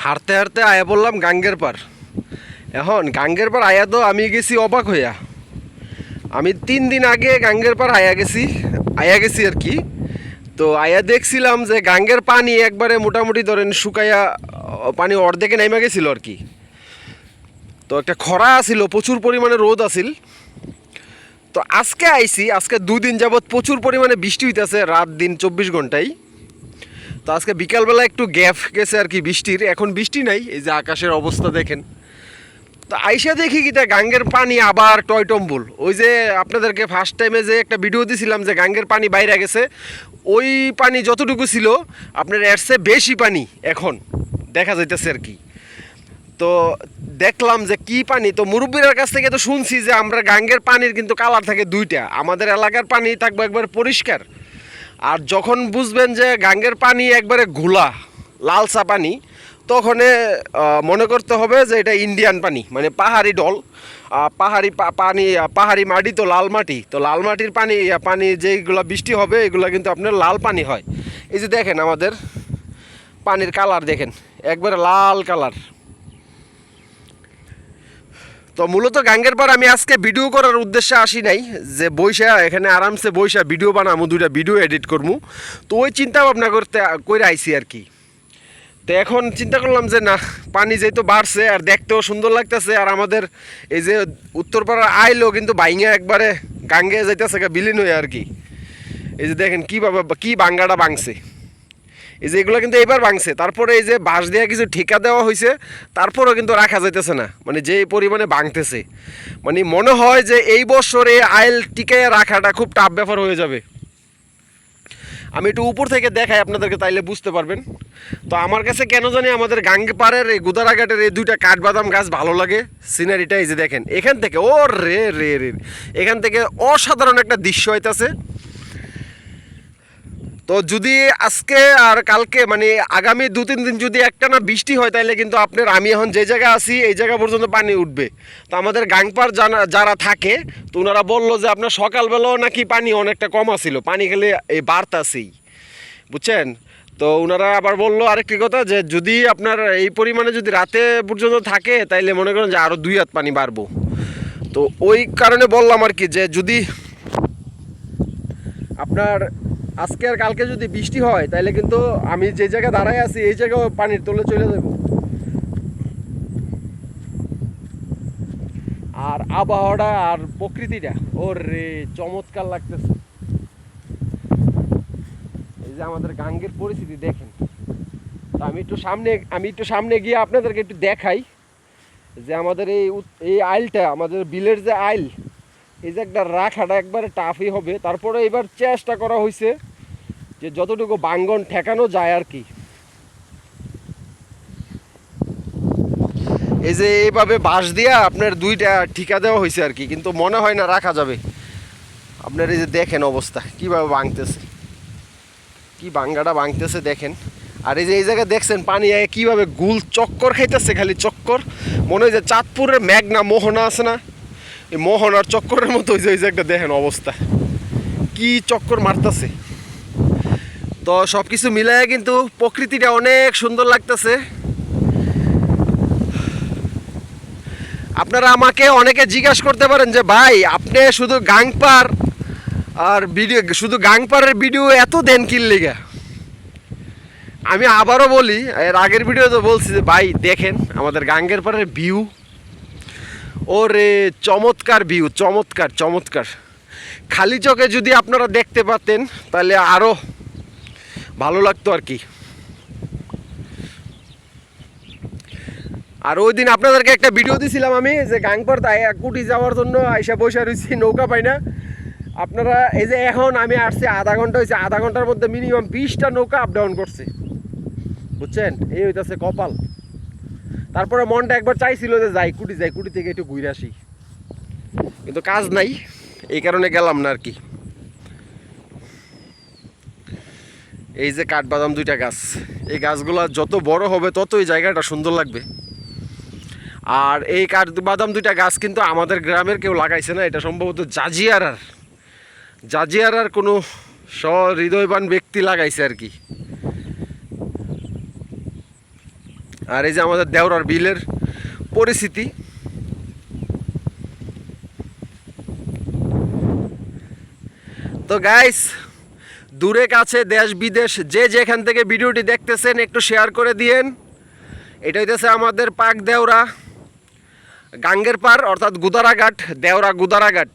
হাঁটতে হাঁটতে আয়া বললাম গাঙ্গের পার। এখন গাঙ্গের পার আয়া তো আমি গেছি অবাক হইয়া। আমি 3 দিন আগে গাঙ্গের পার আয়া গেছি আর কি। তো আয়া দেখছিলাম যে গাঙ্গের পানি একবারে মোটামুটি ধরেন শুকাইয়া পানি অর্ধেকে নেমে গেছিল আর কি। তো একটা খরা আছিল, প্রচুর পরিমাণে রোদ আছিল। তো আজকে আইছি, আজকে 2 দিন যাবৎ প্রচুর পরিমাণে বৃষ্টি হইতেছে, রাত দিন 24 ঘন্টায়। তো আজকে বিকালবেলা একটু গ্যাপ গেছে আর কি বৃষ্টির, এখন বৃষ্টি নাই, এই যে আকাশের অবস্থা দেখেন। তো আইসা দেখি কি গাঙ্গের পানি আবার টয়টম্বুল। ওই যে আপনাদেরকে ফার্স্ট টাইমে যে একটা ভিডিও দিছিলাম যে গাঙ্গের পানি বাইরে গেছে, ওই পানি যতটুকু ছিল আপনার এর চেয়ে বেশি পানি এখন দেখা যাইতেছে আর কি। তো দেখলাম যে কি পানি, তো মুরব্বীর কাছ থেকে তো শুনছি যে আমরা গাঙ্গের পানির কিন্তু কালার থাকে দুইটা, আমাদের এলাকার পানি থাকবে একবার পরিষ্কার, আর যখন বুঝবেন যে গাঙ্গের পানি একবারে ঘোলা লালসা পানি, তখন মনে করতে হবে যে এটা ইন্ডিয়ান পানি, মানে পাহাড়ি ডল, পাহাড়ি পানি, পাহাড়ি মাটি, তো লাল মাটি, তো লাল মাটির পানি পানি যেইগুলো বৃষ্টি হবে এগুলো কিন্তু আপনার লাল পানি হয়। এই যে দেখেন আমাদের পানির কালার দেখেন, একবারে লাল কালার। তো মূলত গাঙ্গের পার আমি আজকে ভিডিও করার উদ্দেশ্যে আসি নাই, যে বইসা এখানে আরামসে বইসা ভিডিও বানাবো, 2টা ভিডিও এডিট করবো। তো ওই চিন্তা ভাবনা করে আইসি আর কি। তো এখন চিন্তা করলাম যে না, পানি যেহেতু বাড়ছে আর দেখতেও সুন্দর লাগতেছে, আর আমাদের এই যে উত্তরপাড়ার আইলেও কিন্তু বাইঙে একবারে গাঙ্গে যাইতেছে বিলীন হয়ে আর কি। এই যে দেখেন কীভাবে কি বাঙ্গাটা ভাঙছে, এই যে এগুলো কিন্তু এবার ভাঙছে। তারপরে এই যে বাঁশ দেওয়া কিছু ঠিকা দেওয়া হয়েছে, তারপরেও কিন্তু রাখা যাইতেছে না, মানে যে পরিমাণে ভাঙতেছে। মানে মনে হয় যে এই বছরে আইল টিকায় রাখাটা খুব টাফ ব্যাপার হয়ে যাবে। আমি একটু উপর থেকে দেখাই আপনাদেরকে, তাইলে বুঝতে পারবেন। তো আমার কাছে কেন জানি আমাদের গাঙ্গে পাড়ের এই গুদারাঘাটের এই 2টা কাঠবাদাম গাছ ভালো লাগে, সিনারিটা এই যে দেখেন এখান থেকে, ও রে রে রে, এখান থেকে অসাধারণ একটা দৃশ্য হইতাছে। তো যদি আজকে আর কালকে মানে আগামী 2-3 দিন যদি একটানা বৃষ্টি হয়, তাহলে কিন্তু আপনার আমি এখন যে জায়গা আছি এই জায়গা পর্যন্ত পানি উঠবে। তো আমাদের গাংপার যারা থাকে, তো ওনারা বললো যে আপনার সকালবেলাও নাকি পানি অনেকটা কম আছিল, পানি খেলে এই বাড়তাছেই, বুঝছেন। তো ওনারা আবার বললো আরেকটি কথা, যে যদি আপনার এই পরিমাণে যদি রাতে পর্যন্ত থাকে, তাইলে মনে করেন যে আরও 2 হাত পানি বাড়বো। তো ওই কারণে বললাম আর কি, যে যদি আপনার আজকে আর কালকে যদি বৃষ্টি হয়, তাহলে কিন্তু আমি যে জায়গায় দাঁড়ায় আছি এই জায়গায় পানির তলে চলে যাব। আর আবহাওয়াটা আর প্রকৃতিটা ওর রে চমৎকার লাগতেছে। এই যে আমাদের গাঙ্গের পরিস্থিতি দেখেন। তো আমি একটু সামনে গিয়ে আপনাদেরকে একটু দেখাই যে আমাদের এই আইলটা, আমাদের বিলের যে আইল, এই যে একটা রাখাটা একবারে টাফই হবে। তারপরে এবার চেষ্টা করা হয়েছে যে যতটুকু বাঙ্গন ঠেকানো যায় আর কি। এই যে এইভাবে বাঁশ দিয়া আপনার 2টা ঠিকা দেওয়া হয়েছে আর কি, কিন্তু মনে হয় না রাখা যাবে। আপনার এই যে দেখেন অবস্থা কীভাবে ভাঙতেছে, কি বাঙ্গাটা ভাঙতেছে দেখেন। আর এই যে এই জায়গায় দেখছেন পানি কীভাবে গুল চক্কর খাইতেছে, খালি চক্কর, মনে হয় যে চাঁদপুরের মেঘনা মোহনা আছে না, এই মোহনার চক্করের মতো ওই যে একটা দেখেন অবস্থা, কি চক্কর মারতেছে। তো সব কিছু মিলায় কিন্তু প্রকৃতিটা অনেক সুন্দর লাগতেছে। আপনারা আমাকে অনেকে জিজ্ঞাসা করতে পারেন যে ভাই আপনি শুধু গাংপার আর ভিডিও, শুধু গাংপাড়ের ভিডিও এত দেন কি লেগা। আমি আবারও বলি, এর আগের ভিডিও তো বলছি যে ভাই দেখেন আমাদের গাঙ্গের পাড়ের ভিউ, ওরে চমৎকার ভিউ, চমৎকার চমৎকার। খালি চোখে যদি আপনারা দেখতে পাতেন তাহলে আরও ভালো লাগতো আর কি। আর ওই দিন আপনাদেরকে একটা ভিডিও দিছিলাম আমি, যে গাংপাড় কুটি যাওয়ার জন্য আইসা বসে রয়েছি, নৌকা পাই না। আপনারা এই যে এখন আমি আসছি আধা ঘন্টা হয়েছে, আধা ঘন্টার মধ্যে মিনিমাম 20টা নৌকা আপ ডাউন করছে, বুঝছেন। এই হইতেছে কপাল। তারপরে মনটা একবার চাইছিল যে যাই কুটি থেকে একটু ঘুরে আসি, কিন্তু কাজ নাই, এই কারণে গেলাম না আর কি। এই যে কাঠবাদাম 2টা গাছ, এই গাছগুলো যত বড় হবে তত এই জায়গাটা সুন্দর লাগবে। আর এই কাঠবাদাম 2টা গাছ কিন্তু আমাদের গ্রামের কেউ লাগাইছে না, এটা সম্ভবত জাজিয়ারার কোনো সহৃদয়বান ব্যক্তি লাগাইছে আর কি। আর এই যে আমাদের দেওরার বিলের পরিস্থিতি। তো গাইস, দূরে কাছে দেশ বিদেশ যে যেখান থেকে ভিডিওটি দেখতেছেন একটু শেয়ার করে দিয়েন। এটা হইতেছে আমাদের পাক দেওরা গাঙ্গের পার অর্থাৎ গুদারাঘাট, দেওরা গুদারাঘাট।